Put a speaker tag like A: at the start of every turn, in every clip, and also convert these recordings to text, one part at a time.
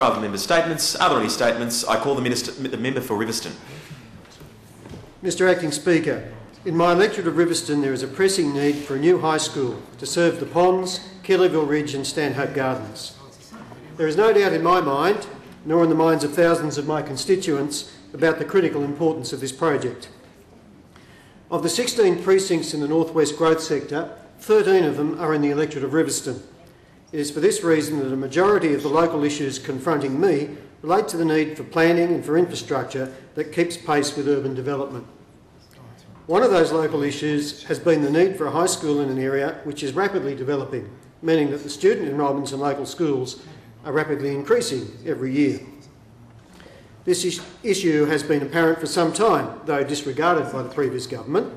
A: Other member statements. Are there any statements? I call the member for Riverstone.
B: Mr Acting Speaker, in my electorate of Riverstone there is a pressing need for a new high school to serve the Ponds, Kellyville Ridge and Stanhope Gardens. There is no doubt in my mind, nor in the minds of thousands of my constituents, about the critical importance of this project. Of the 16 precincts in the northwest growth sector, 13 of them are in the electorate of Riverstone. It is for this reason that a majority of the local issues confronting me relate to the need for planning and for infrastructure that keeps pace with urban development. One of those local issues has been the need for a high school in an area which is rapidly developing, meaning that the student enrolments in local schools are rapidly increasing every year. This issue has been apparent for some time, though disregarded by the previous government,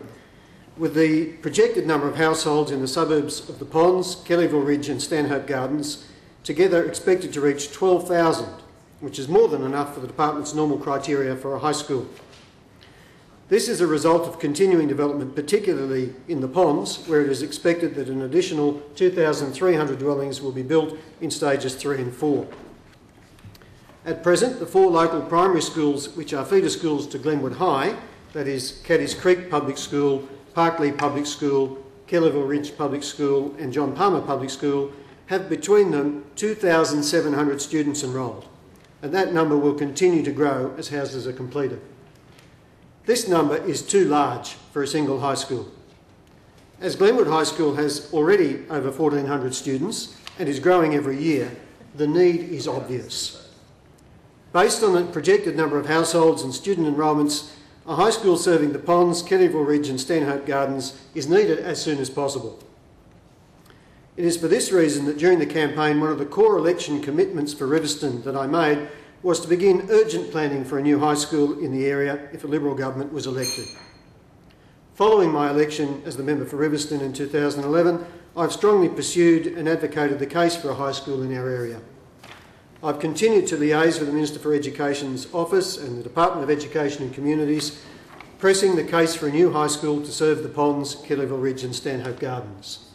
B: with the projected number of households in the suburbs of the Ponds, Kellyville Ridge and Stanhope Gardens together expected to reach 12,000, which is more than enough for the department's normal criteria for a high school. This is a result of continuing development, particularly in the Ponds, where it is expected that an additional 2,300 dwellings will be built in stages 3 and 4. At present, the 4 local primary schools, which are feeder schools to Glenwood High, that is Caddies Creek Public School, Parkley Public School, Kellyville Ridge Public School and John Palmer Public School, have between them 2,700 students enrolled, and that number will continue to grow as houses are completed. This number is too large for a single high school. As Glenwood High School has already over 1,400 students and is growing every year, the need is obvious. Based on the projected number of households and student enrolments, a high school serving the Ponds, Kellyville Ridge and Stanhope Gardens is needed as soon as possible. It is for this reason that during the campaign, one of the core election commitments for Riverstone that I made was to begin urgent planning for a new high school in the area if a Liberal government was elected. Following my election as the member for Riverstone in 2011, I've strongly pursued and advocated the case for a high school in our area. I've continued to liaise with the Minister for Education's office and the Department of Education and Communities, pressing the case for a new high school to serve the Ponds, Kellyville Ridge and Stanhope Gardens.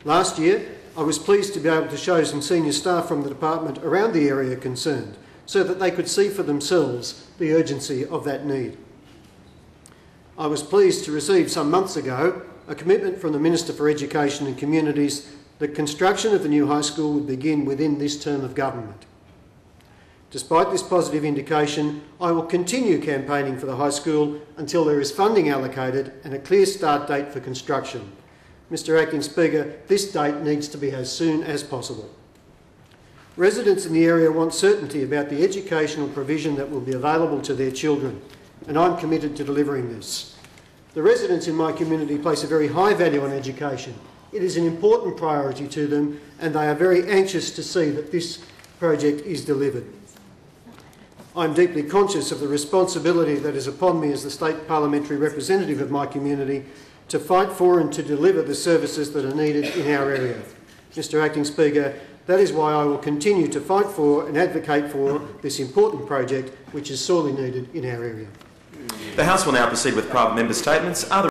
B: Last year, I was pleased to be able to show some senior staff from the department around the area concerned so that they could see for themselves the urgency of that need. I was pleased to receive some months ago a commitment from the Minister for Education and Communities that construction of the new high school would begin within this term of government. Despite this positive indication, I will continue campaigning for the high school until there is funding allocated and a clear start date for construction. Mr Acting Speaker, this date needs to be as soon as possible. Residents in the area want certainty about the educational provision that will be available to their children, and I'm committed to delivering this. The residents in my community place a very high value on education. It is an important priority to them, and they are very anxious to see that this project is delivered. I'm deeply conscious of the responsibility that is upon me as the state parliamentary representative of my community to fight for and to deliver the services that are needed in our area. Mr Acting Speaker, that is why I will continue to fight for and advocate for this important project which is sorely needed in our area.
A: The House will now proceed with private member statements. Are there